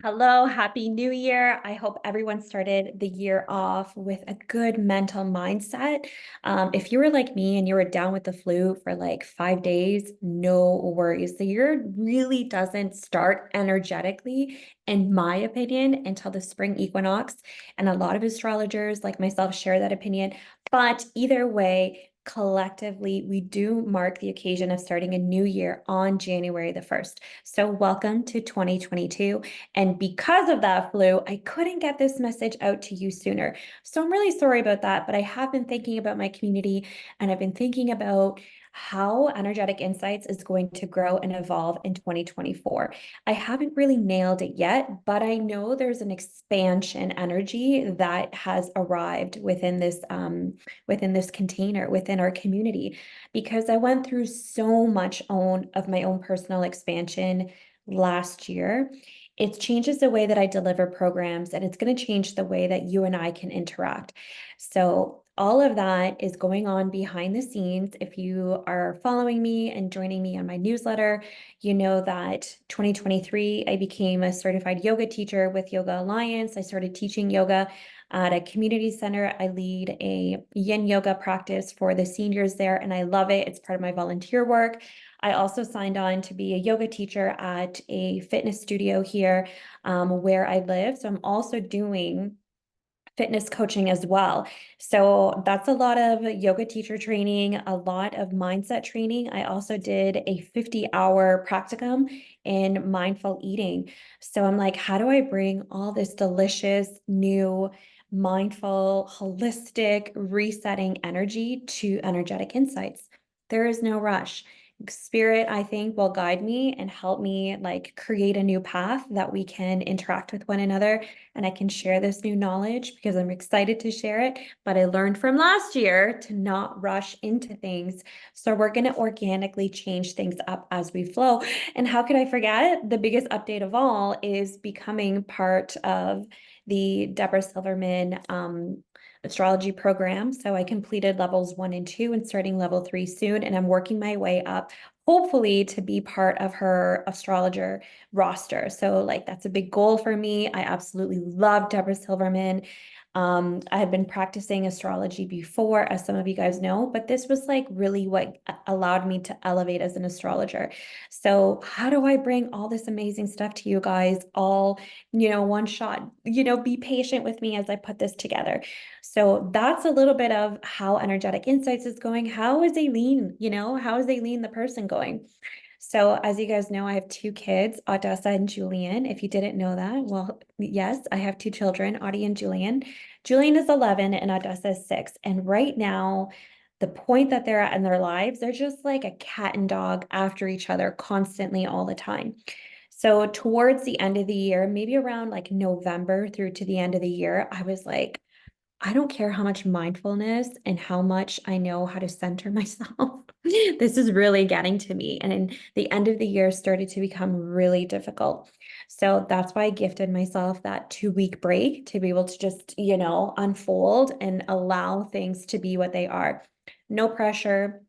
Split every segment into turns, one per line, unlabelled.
Hello, happy new year. I hope everyone started the year off with a good mental mindset. If you were like me and you were down with the flu for like 5 days, no worries. The year really doesn't start energetically, in my opinion, until the spring equinox. And a lot of astrologers like myself share that opinion. But either way, collectively, we do mark the occasion of starting a new year on January the 1st. So welcome to 2022. And because of that flu, I couldn't get this message out to you sooner. So I'm really sorry about that, but I have been thinking about my community and I've been thinking about how Energetic Insights is going to grow and evolve in 2024. I haven't really nailed it yet, but I know there's an expansion energy that has arrived within this container, within our community, because I went through so much of my own personal expansion last year. It changes the way that I deliver programs, and it's going to change the way that you and I can interact. So all of that is going on behind the scenes. If you are following me and joining me on my newsletter, you know that 2023, I became a certified yoga teacher with Yoga Alliance. I started teaching yoga at a community center. I lead a yin yoga practice for the seniors there, and I love it. It's part of my volunteer work. I also signed on to be a yoga teacher at a fitness studio here where I live. So I'm also doing fitness coaching as well. So that's a lot of yoga teacher training, a lot of mindset training. I also did a 50-hour practicum in mindful eating. So I'm like, how do I bring all this delicious, new, mindful, holistic, resetting energy to Energetic Insights? There is no rush. Spirit, I think, will guide me and help me like create a new path that we can interact with one another, and I can share this new knowledge because I'm excited to share it. But I learned from last year to not rush into things. So we're going to organically change things up as we flow. And how could I forget? The biggest update of all is becoming part of the Deborah Silverman astrology program. So I completed levels 1 and 2 and starting level 3 soon. And I'm working my way up, hopefully to be part of her astrologer roster. So like that's a big goal for me. I absolutely love Deborah Silverman. I had been practicing astrology before, as some of you guys know, but this was like really what allowed me to elevate as an astrologer. So how do I bring all this amazing stuff to you guys all, one shot? Be patient with me as I put this together. So that's a little bit of how Energetic Insights is going. How is Aileen? How is Aileen the person going? So as you guys know, I have two kids, Audessa and Julian. If you didn't know that, well, yes, I have two children, Audie and Julian. Julian is 11 and Audessa is 6. And right now, the point that they're at in their lives, they're just like a cat and dog after each other constantly all the time. So towards the end of the year, maybe around like November through to the end of the year, I was like, I don't care how much mindfulness and how much I know how to center myself. This is really getting to me. And the end of the year started to become really difficult. So that's why I gifted myself that 2-week break to be able to just, unfold and allow things to be what they are. No pressure,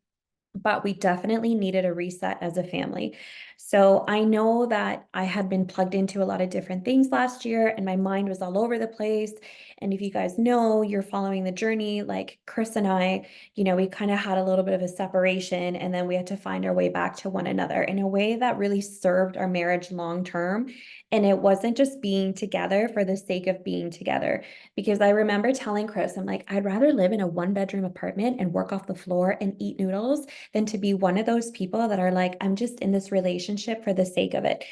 but we definitely needed a reset as a family. So I know that I had been plugged into a lot of different things last year and my mind was all over the place. And if you guys know, you're following the journey, like Chris and I, we kind of had a little bit of a separation and then we had to find our way back to one another in a way that really served our marriage long term. And it wasn't just being together for the sake of being together. Because I remember telling Chris, I'm like, I'd rather live in a 1-bedroom apartment and work off the floor and eat noodles than to be one of those people that are like, I'm just in this relationship for the sake of it.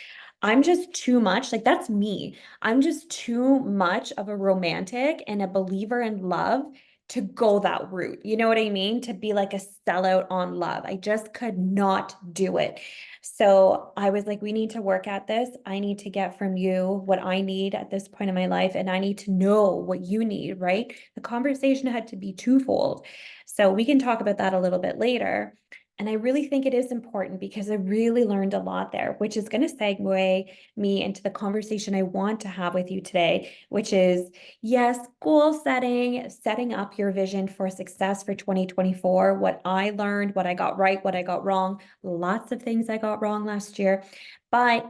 I'm just too much. Like, that's me. I'm just too much of a romantic and a believer in love to go that route. You know what I mean? To be like a sellout on love. I just could not do it. So I was like, we need to work at this. I need to get from you what I need at this point in my life, and I need to know what you need, right? The conversation had to be twofold. So we can talk about that a little bit later. And I really think it is important because I really learned a lot there, which is going to segue me into the conversation I want to have with you today, which is, yes, goal setting, setting up your vision for success for 2024, what I learned, what I got right, what I got wrong, lots of things I got wrong last year. But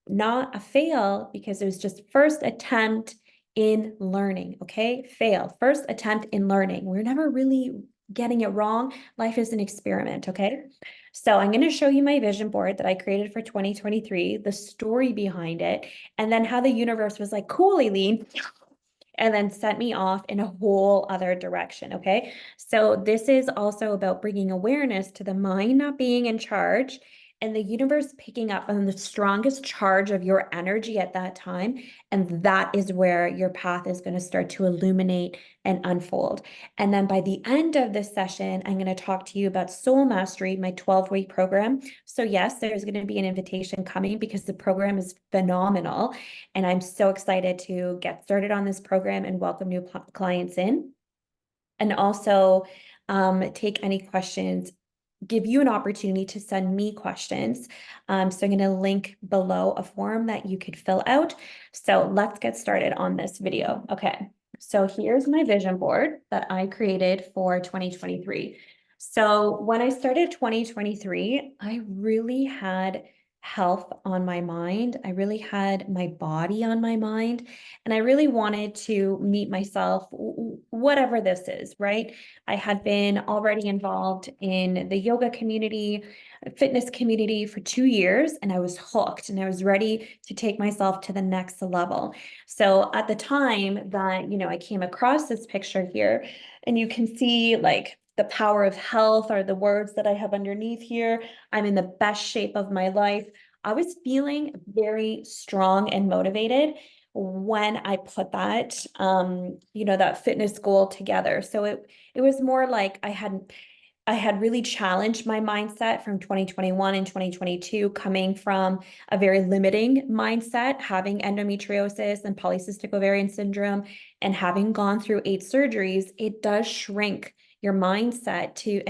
not a fail because it was just first attempt in learning. Okay. Fail. First attempt in learning. We're never really getting it wrong. Life is an experiment. Okay. So I'm going to show you my vision board that I created for 2023, the story behind it, and then how the universe was like, cool, Eileen, and then sent me off in a whole other direction. Okay. So this is also about bringing awareness to the mind not being in charge and the universe picking up on the strongest charge of your energy at that time. And that is where your path is going to start to illuminate and unfold. And then by the end of this session, I'm going to talk to you about Soul Mastery, my 12-week program. So yes, there's going to be an invitation coming because the program is phenomenal. And I'm so excited to get started on this program and welcome new clients in. And also take any questions, give you an opportunity to send me questions. So I'm going to link below a form that you could fill out. So let's get started on this video. Okay, so here's my vision board that I created for 2023. So when I started 2023, I really had health on my mind. I really had my body on my mind. And I really wanted to meet myself, whatever this is, right? I had been already involved in the yoga community, fitness community for 2 years, and I was hooked and I was ready to take myself to the next level. So at the time that, I came across this picture here, and you can see like the power of health are the words that I have underneath here. I'm in the best shape of my life. I was feeling very strong and motivated when I put that, that fitness goal together. So it was more like I had really challenged my mindset from 2021 and 2022, coming from a very limiting mindset, having endometriosis and polycystic ovarian syndrome, and having gone through 8 surgeries. It does shrink your mindset to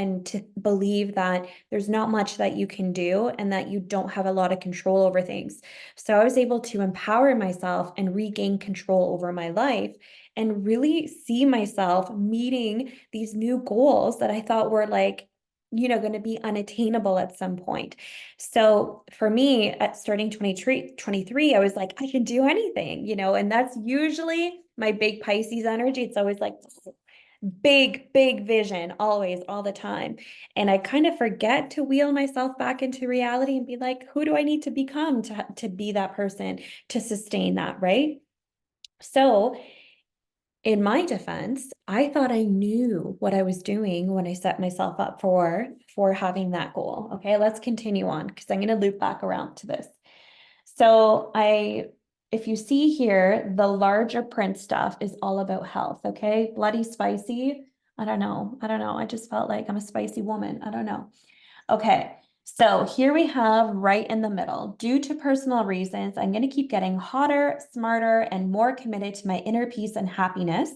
believe that there's not much that you can do and that you don't have a lot of control over things. So I was able to empower myself and regain control over my life and really see myself meeting these new goals that I thought were like, going to be unattainable at some point. So for me, at starting 23, I was like, I can do anything, and that's usually my big Pisces energy. It's always like big, big vision, always, all the time. And I kind of forget to wheel myself back into reality and be like, who do I need to become to be that person, to sustain that, right? So in my defense, I thought I knew what I was doing when I set myself up for having that goal. Okay, let's continue on because I'm going to loop back around to this. So if you see here, the larger print stuff is all about health. Okay, bloody spicy. I don't know. I just felt like I'm a spicy woman. I don't know. Okay, so here we have right in the middle. Due to personal reasons, I'm going to keep getting hotter, smarter, and more committed to my inner peace and happiness.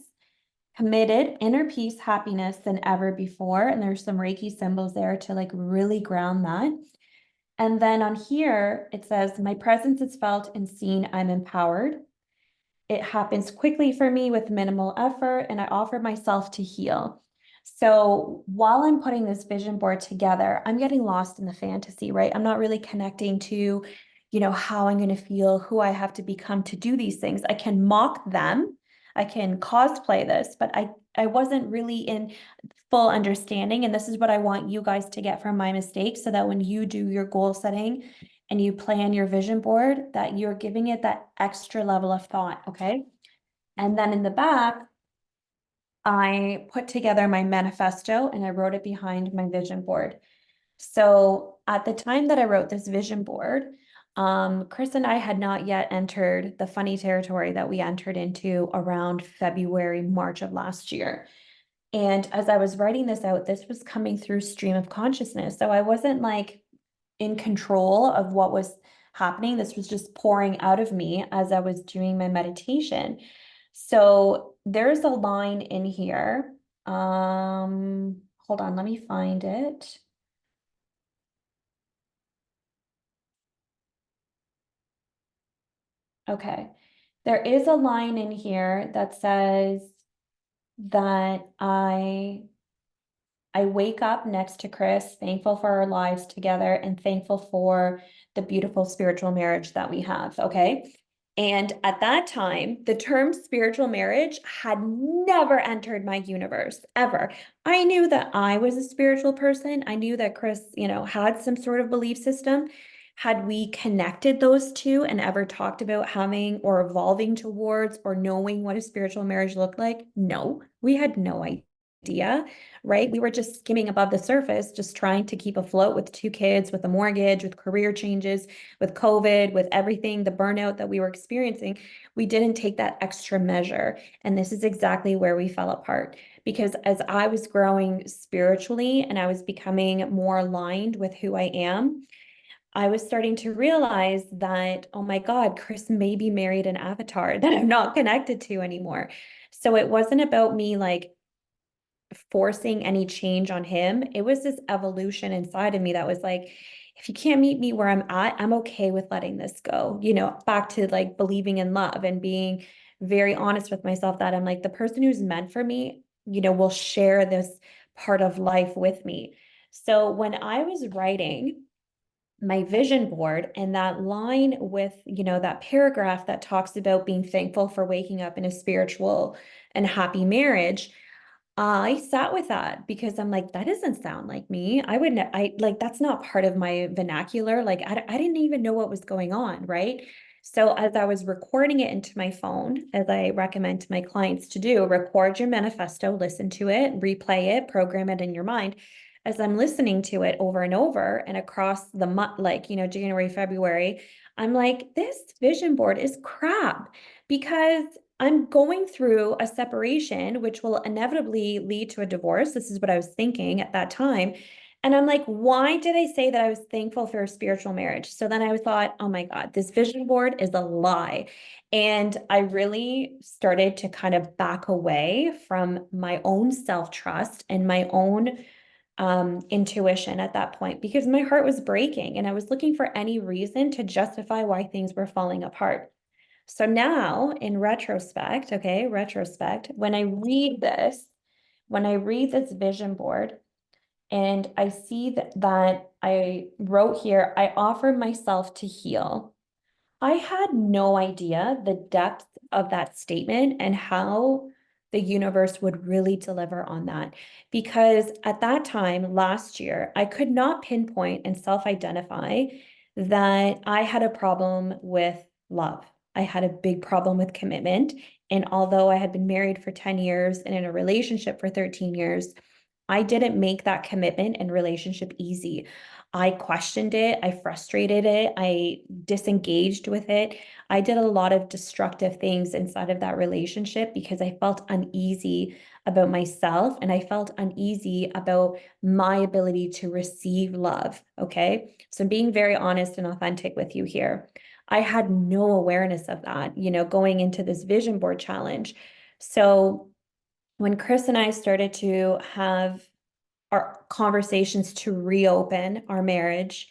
Committed, inner peace, happiness than ever before. And there's some Reiki symbols there to like really ground that. And then on here, it says, my presence is felt and seen. I'm empowered. It happens quickly for me with minimal effort, and I offer myself to heal. So while I'm putting this vision board together, I'm getting lost in the fantasy, right? I'm not really connecting to, how I'm going to feel, who I have to become to do these things. I can mock them. I can cosplay this, but I wasn't really in full understanding. And this is what I want you guys to get from my mistakes so that when you do your goal setting and you plan your vision board, that you're giving it that extra level of thought, okay? And then in the back, I put together my manifesto and I wrote it behind my vision board. So at the time that I wrote this vision board, Chris and I had not yet entered the funny territory that we entered into around February, March of last year. And as I was writing this out, this was coming through stream of consciousness. So I wasn't like in control of what was happening. This was just pouring out of me as I was doing my meditation. So there's a line in here. Hold on, let me find it. Okay. There is a line in here that says that I I wake up next to Chris, thankful for our lives together and thankful for the beautiful spiritual marriage that we have. Okay. And at that time, the term spiritual marriage had never entered my universe ever. I knew that I was a spiritual person. I knew that Chris, had some sort of belief system. Had we connected those two and ever talked about having or evolving towards or knowing what a spiritual marriage looked like? No, we had no idea, right? We were just skimming above the surface, just trying to keep afloat with two kids, with a mortgage, with career changes, with COVID, with everything, the burnout that we were experiencing. We didn't take that extra measure. And this is exactly where we fell apart. Because as I was growing spiritually and I was becoming more aligned with who I am, I was starting to realize that, oh my God, Chris may be married an avatar that I'm not connected to anymore. So it wasn't about me like forcing any change on him. It was this evolution inside of me that was like, if you can't meet me where I'm at, I'm okay with letting this go. Back to like believing in love and being very honest with myself that I'm like, the person who's meant for me, will share this part of life with me. So when I was writing my vision board and that line with, that paragraph that talks about being thankful for waking up in a spiritual and happy marriage, I sat with that because I'm like, that doesn't sound like me. I wouldn't, I like, that's not part of my vernacular. Like, I didn't even know what was going on. Right. So as I was recording it into my phone, as I recommend to my clients to do, record your manifesto, listen to it, replay it, program it in your mind. As I'm listening to it over and over and across the month, like, January, February, I'm like, this vision board is crap because I'm going through a separation, which will inevitably lead to a divorce. This is what I was thinking at that time. And I'm like, why did I say that I was thankful for a spiritual marriage? So then I thought, oh my God, this vision board is a lie. And I really started to kind of back away from my own self-trust and my own intuition at that point because my heart was breaking and I was looking for any reason to justify why things were falling apart. So now in retrospect, okay, when I read this vision board and I see that I wrote here, I offer myself to heal. I had no idea the depth of that statement and how the universe would really deliver on that. Because at that time last year, I could not pinpoint and self identify that I had a problem with love. I had a big problem with commitment. And although I had been married for 10 years and in a relationship for 13 years, I didn't make that commitment and relationship easy. I questioned it. I frustrated it. I disengaged with it. I did a lot of destructive things inside of that relationship because I felt uneasy about myself and I felt uneasy about my ability to receive love. Okay. So being very honest and authentic with you here. I had no awareness of that, going into this vision board challenge. So when Chris and I started to have our conversations to reopen our marriage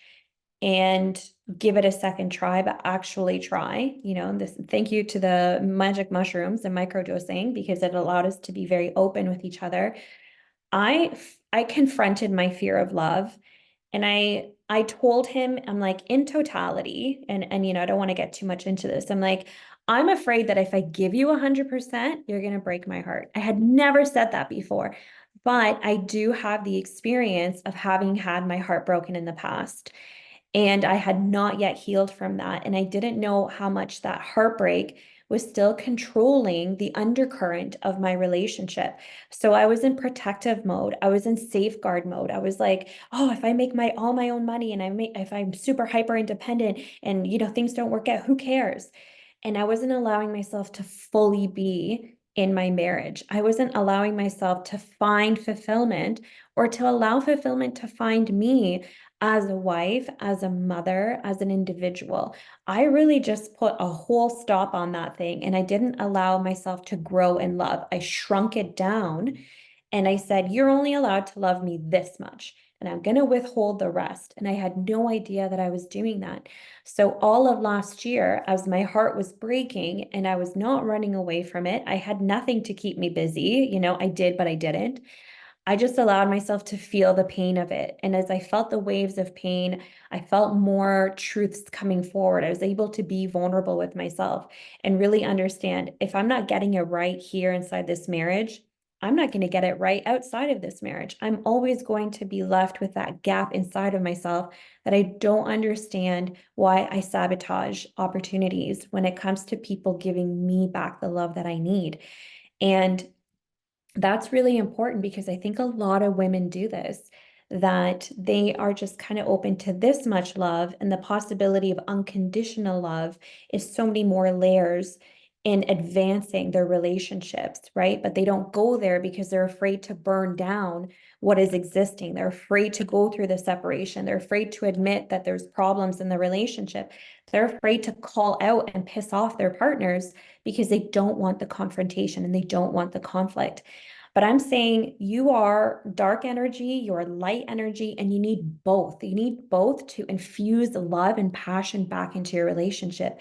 and give it a second try, but actually try, this, thank you to the magic mushrooms and microdosing because it allowed us to be very open with each other. I confronted my fear of love and I told him, I'm like, in totality, and I don't want to get too much into this. I'm like, I'm afraid that if I give you 100%, you're going to break my heart. I had never said that before, but I do have the experience of having had my heart broken in the past. And I had not yet healed from that. And I didn't know how much that heartbreak was still controlling the undercurrent of my relationship. So I was in protective mode. I was in safeguard mode. I was like, oh, if I make my all my own money and if I'm super hyper independent and things don't work out, who cares? And I wasn't allowing myself to fully be in my marriage. I wasn't allowing myself to find fulfillment or to allow fulfillment to find me as a wife, as a mother, as an individual. I really just put a whole stop on that thing and I didn't allow myself to grow in love. I shrunk it down and I said, you're only allowed to love me this much and I'm going to withhold the rest. And I had no idea that I was doing that. So all of last year, as my heart was breaking and I was not running away from it, I had nothing to keep me busy. I did, but I didn't. I just allowed myself to feel the pain of it. And as I felt the waves of pain, I felt more truths coming forward. I was able to be vulnerable with myself and really understand if I'm not getting it right here inside this marriage, I'm not going to get it right outside of this marriage. I'm always going to be left with that gap inside of myself that I don't understand why I sabotage opportunities when it comes to people giving me back the love that I need. And that's really important because I think a lot of women do this, that they are just kind of open to this much love, and the possibility of unconditional love is so many more layers in advancing their relationships, right? But they don't go there because they're afraid to burn down what is existing. They're afraid to go through the separation. They're afraid to admit that there's problems in the relationship. They're afraid to call out and piss off their partners because they don't want the confrontation and they don't want the conflict. But I'm saying you are dark energy, you're light energy, and you need both. You need both to infuse love and passion back into your relationship.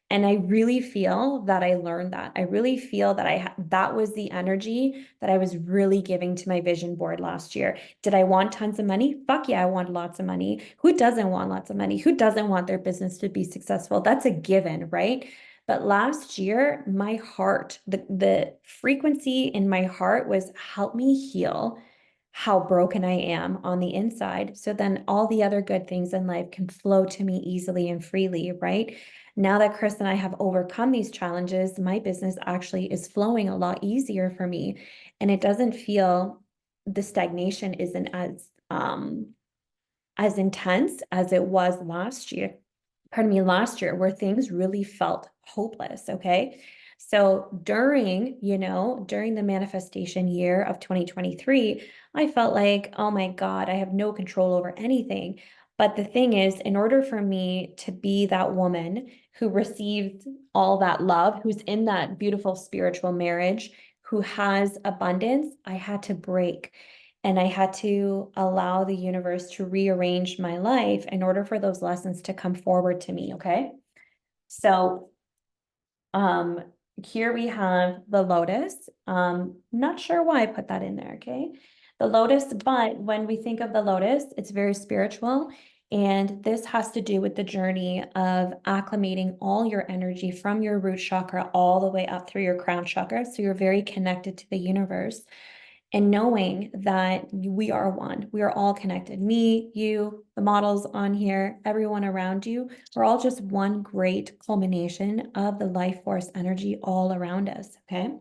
And I really feel that I learned that. I really feel that that was the energy that I was really giving to my vision board last year. Did I want tons of money? Fuck yeah, I want lots of money. Who doesn't want lots of money? Who doesn't want their business to be successful? That's a given, right? But last year, my heart, the frequency in my heart was help me heal how broken I am on the inside. So then all the other good things in life can flow to me easily and freely, right? Now that Chris and I have overcome these challenges, my business actually is flowing a lot easier for me. And it doesn't feel the stagnation isn't as intense as it was last year, last year, where things really felt hopeless. Okay. So during the manifestation year of 2023, I felt like, oh my God, I have no control over anything. But the thing is, in order for me to be that woman who received all that love, who's in that beautiful spiritual marriage, who has abundance, I had to break. And I had to allow the universe to rearrange my life in order for those lessons to come forward to me. Okay. So um, here we have the lotus. Not sure why I put that in there, okay? The lotus, but when we think of the lotus, it's very spiritual. And this has to do with the journey of acclimating all your energy from your root chakra all the way up through your crown chakra. So you're very connected to the universe and knowing that we are one. We are all connected. Me, you, the models on here, everyone around you, we're all just one great culmination of the life force energy all around us. Okay.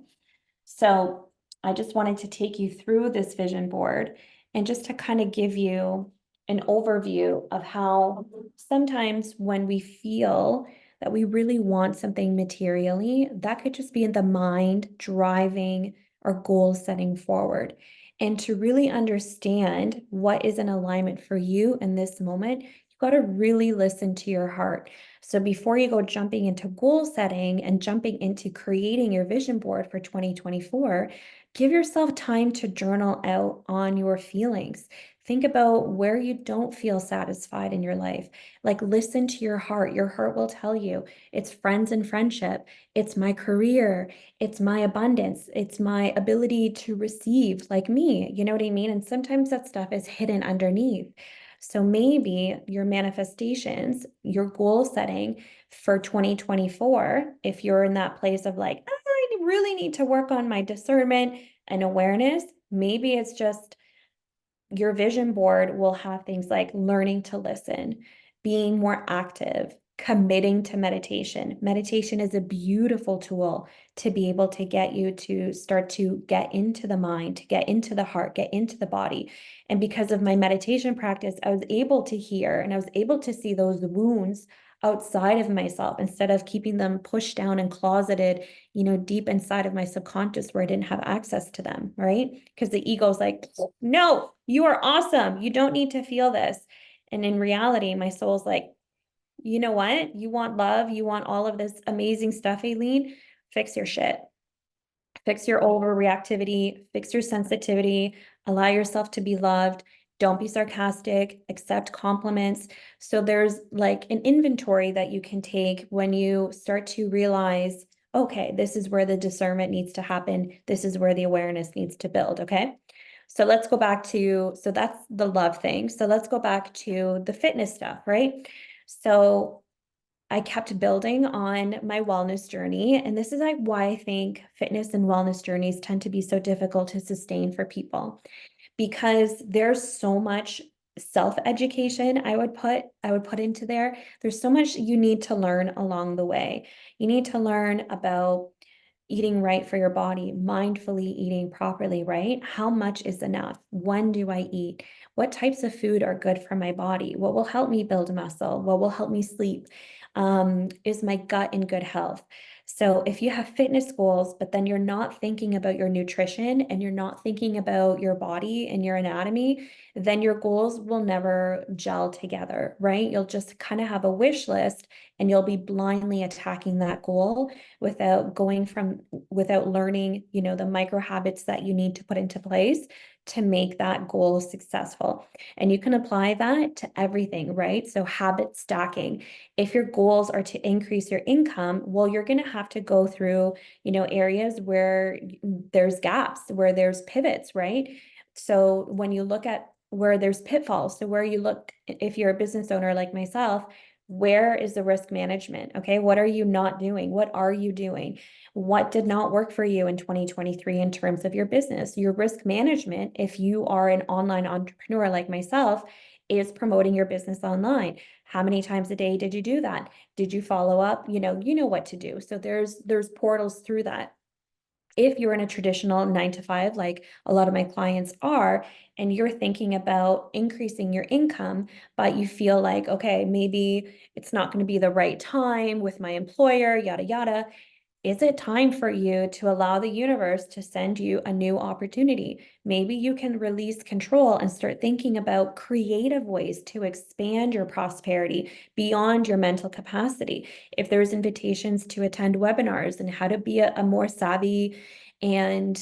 So I just wanted to take you through this vision board and just to kind of give you an overview of how sometimes when we feel that we really want something materially, that could just be in the mind driving our goal setting forward. And to really understand what is in alignment for you in this moment, you got to really listen to your heart. So before you go jumping into goal setting and jumping into creating your vision board for 2024, give yourself time to journal out on your feelings. Think about where you don't feel satisfied in your life. Like, listen to your heart. Your heart will tell you it's friends and friendship, it's my career, it's my abundance, it's my ability to receive, like me. You know what I mean? And sometimes that stuff is hidden underneath. So maybe your manifestations, your goal setting for 2024, if you're in that place of like, I really need to work on my discernment and awareness, maybe it's just your vision board will have things like learning to listen, being more active, committing to meditation. Meditation is a beautiful tool to be able to get you to start to get into the mind, to get into the heart, get into the body. And because of my meditation practice, I was able to hear and I was able to see those wounds outside of myself instead of keeping them pushed down and closeted, deep inside of my subconscious where I didn't have access to them, right? Because the ego's like, no, you are awesome. You don't need to feel this. And in reality, my soul's like, you know what? You want love. You want all of this amazing stuff, Aileen. Fix your shit. Fix your overreactivity, fix your sensitivity, allow yourself to be loved. Don't be sarcastic, accept compliments. So there's like an inventory that you can take when you start to realize, okay, this is where the discernment needs to happen. This is where the awareness needs to build. Okay. So let's go back to, so that's the love thing. So let's go back to the fitness stuff, right? So I kept building on my wellness journey. And this is like why I think fitness and wellness journeys tend to be so difficult to sustain for people, because there's so much self-education I would put into there. There's so much you need to learn along the way. You need to learn about eating right for your body, mindfully eating properly, right? How much is enough? When do I eat? What types of food are good for my body? What will help me build muscle? What will help me sleep? Is my gut in good health? So if you have fitness goals, but then you're not thinking about your nutrition and you're not thinking about your body and your anatomy, then your goals will never gel together, right? You'll just kind of have a wish list and you'll be blindly attacking that goal without learning, the micro habits that you need to put into place to make that goal successful. And you can apply that to everything, right? So habit stacking. If your goals are to increase your income, well, you're going to have to go through, areas where there's gaps, where there's pivots, right? So when you look at where there's pitfalls, so where you look, if you're a business owner like myself, where is the risk management? Okay. What are you not doing? What are you doing? What did not work for you in 2023 in terms of your business? Your risk management, if you are an online entrepreneur like myself, is promoting your business online. How many times a day did you do that? Did you follow up? You know what to do. So there's portals through that. If you're in a traditional 9 to 5, like a lot of my clients are, and you're thinking about increasing your income, but you feel like, okay, maybe it's not going to be the right time with my employer, yada, yada, is it time for you to allow the universe to send you a new opportunity? Maybe you can release control and start thinking about creative ways to expand your prosperity beyond your mental capacity. If there's invitations to attend webinars and how to be a more savvy and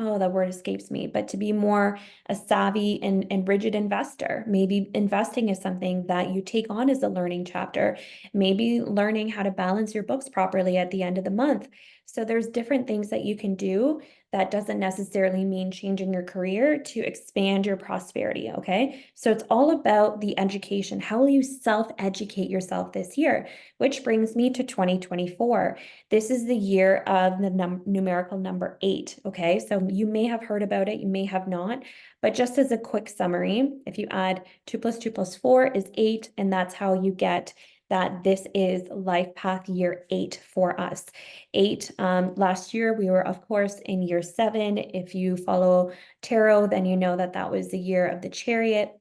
oh, that word escapes me, but to be more a savvy and rigid investor. Maybe investing is something that you take on as a learning chapter, maybe learning how to balance your books properly at the end of the month. So there's different things that you can do. That doesn't necessarily mean changing your career to expand your prosperity, okay? So it's all about the education. How will you self-educate yourself this year? Which brings me to 2024. This is the year of the numerical number 8, okay? So you may have heard about it, you may have not, but just as a quick summary, if you add 2 plus 2 plus 4 is 8, and that's how you get that this is life path year 8 for us. 8, last year we were, of course, in year 7. If you follow tarot, then you know that that was the year of the chariot.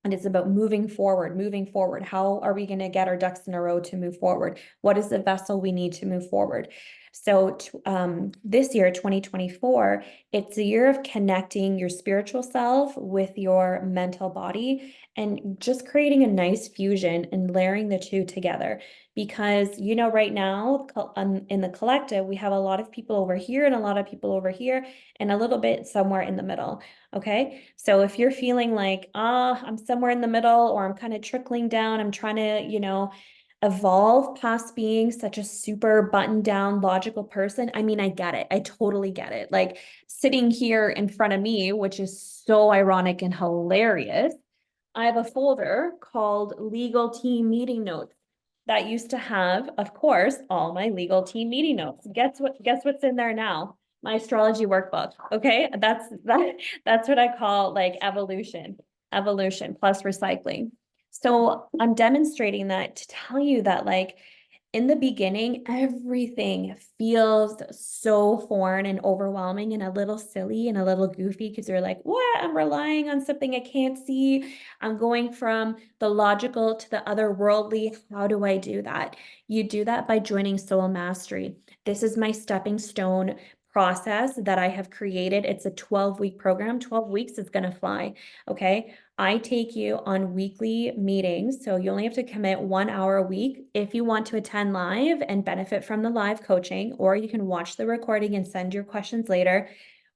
And it's about moving forward, moving forward. How are we going to get our ducks in a row to move forward? What is the vessel we need to move forward? So this year, 2024, it's a year of connecting your spiritual self with your mental body and just creating a nice fusion and layering the two together. Because, right now in the collective, we have a lot of people over here and a lot of people over here and a little bit somewhere in the middle. Okay. So if you're feeling like, I'm somewhere in the middle or I'm kind of trickling down, I'm trying to, evolve past being such a super buttoned down logical person. I mean, I get it. I totally get it. Like sitting here in front of me, which is so ironic and hilarious, I have a folder called legal team meeting notes that used to have, of course, all my legal team meeting notes. Guess what's in there now? My astrology workbook. Okay. That's what I call like evolution plus recycling. So I'm demonstrating that to tell you that like in the beginning, everything feels so foreign and overwhelming and a little silly and a little goofy because you're like, what? I'm relying on something I can't see. I'm going from the logical to the otherworldly. How do I do that? You do that by joining Soul Mastery. This is my stepping stone process that I have created. It's a 12-week program. 12 weeks is going to fly. Okay. I take you on weekly meetings. So you only have to commit 1 hour a week if you want to attend live and benefit from the live coaching, or you can watch the recording and send your questions later.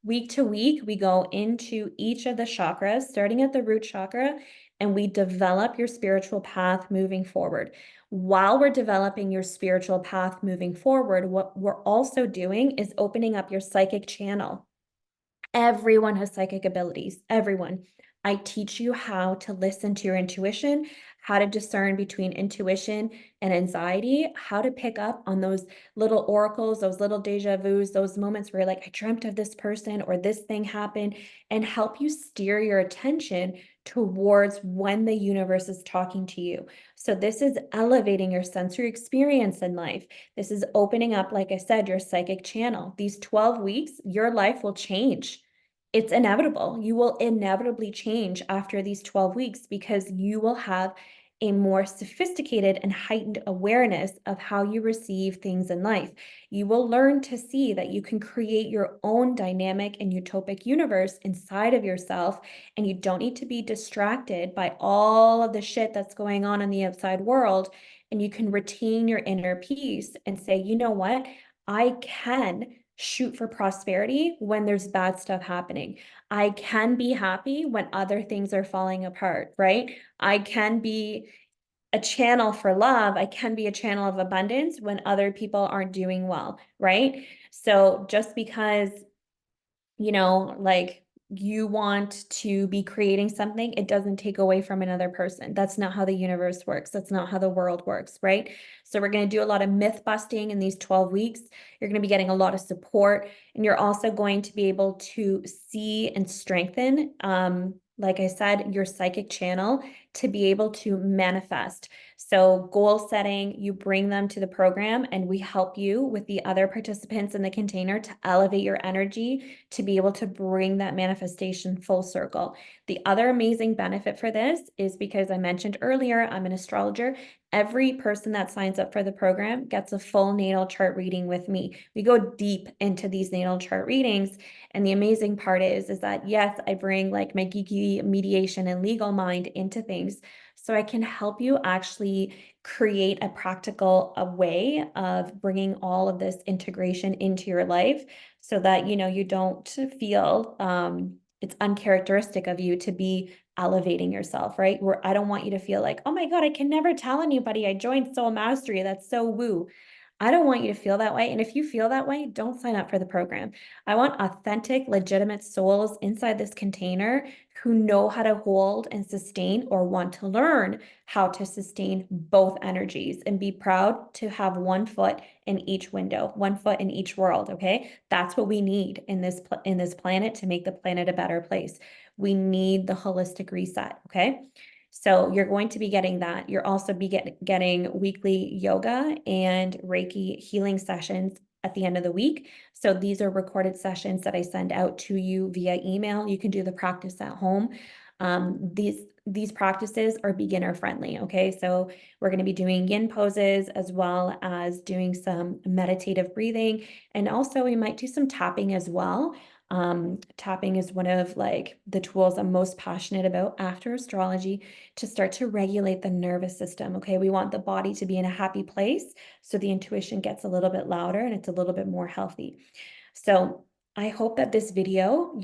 Week to week, we go into each of the chakras, starting at the root chakra, and we develop your spiritual path moving forward. While we're developing your spiritual path moving forward, what we're also doing is opening up your psychic channel. Everyone has psychic abilities, everyone. I teach you how to listen to your intuition, how to discern between intuition and anxiety, how to pick up on those little oracles, those little deja vus, those moments where you're like, I dreamt of this person or this thing happened, and help you steer your attention towards when the universe is talking to you. So this is elevating your sensory experience in life. This is opening up, like I said, your psychic channel. These 12 weeks, your life will change. It's inevitable. You will inevitably change after these 12 weeks because you will have a more sophisticated and heightened awareness of how you receive things in life. You will learn to see that you can create your own dynamic and utopic universe inside of yourself, and you don't need to be distracted by all of the shit that's going on in the outside world. And you can retain your inner peace and say, you know what? I can shoot for prosperity when there's bad stuff happening. I can be happy when other things are falling apart, right? I can be a channel for love. I can be a channel of abundance when other people aren't doing well, right? So just because like you want to be creating something, it doesn't take away from another person. That's not how the universe works. That's not how the world works, right? So we're going to do a lot of myth busting in these 12 weeks. You're going to be getting a lot of support, and you're also going to be able to see and strengthen, like I said, your psychic channel to be able to manifest. So goal setting, you bring them to the program and we help you with the other participants in the container to elevate your energy to be able to bring that manifestation full circle. The other amazing benefit for this is because I mentioned earlier, I'm an astrologer. Every person that signs up for the program gets a full natal chart reading with me. We go deep into these natal chart readings. And the amazing part is that yes, I bring like my geeky mediation and legal mind into things, so I can help you actually create a practical way of bringing all of this integration into your life so that, you don't feel it's uncharacteristic of you to be elevating yourself, right? Where I don't want you to feel like, oh my God, I can never tell anybody I joined Soul Mastery. That's so woo. I don't want you to feel that way. And if you feel that way, don't sign up for the program. I want authentic, legitimate souls inside this container who know how to hold and sustain or want to learn how to sustain both energies and be proud to have one foot in each window, one foot in each world, okay? That's what we need in this planet to make the planet a better place. We need the holistic reset, okay? So you're going to be getting that. You're also getting weekly yoga and Reiki healing sessions at the end of the week. So these are recorded sessions that I send out to you via email. You can do the practice at home. These practices are beginner friendly. Okay, so we're going to be doing yin poses as well as doing some meditative breathing, and also we might do some tapping as well. Tapping is one of like the tools I'm most passionate about after astrology to start to regulate the nervous system. Okay, we want the body to be in a happy place so the intuition gets a little bit louder and it's a little bit more healthy. So I hope that this video,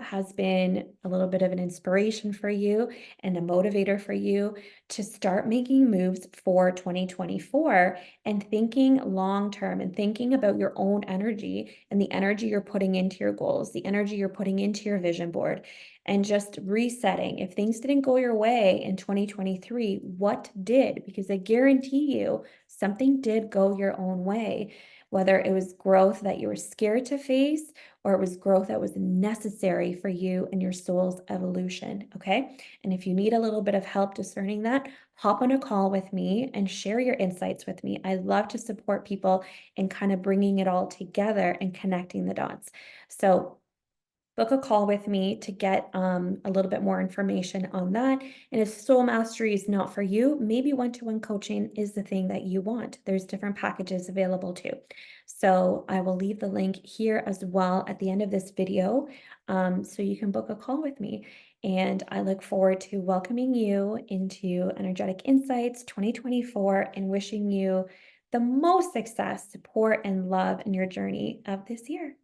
has been a little bit of an inspiration for you and a motivator for you to start making moves for 2024 and thinking long term and thinking about your own energy and the energy you're putting into your goals, the energy you're putting into your vision board, and just resetting. If things didn't go your way in 2023, what did? Because I guarantee you something did go your own way, whether it was growth that you were scared to face or it was growth that was necessary for you and your soul's evolution. Okay. And if you need a little bit of help discerning that, hop on a call with me and share your insights with me. I love to support people in kind of bringing it all together and connecting the dots. So book a call with me to get a little bit more information on that. And if soul mastery is not for you, maybe one-to-one coaching is the thing that you want. There's different packages available too. So I will leave the link here as well at the end of this video, so you can book a call with me. And I look forward to welcoming you into Energetic Insights 2024 and wishing you the most success, support, and love in your journey of this year.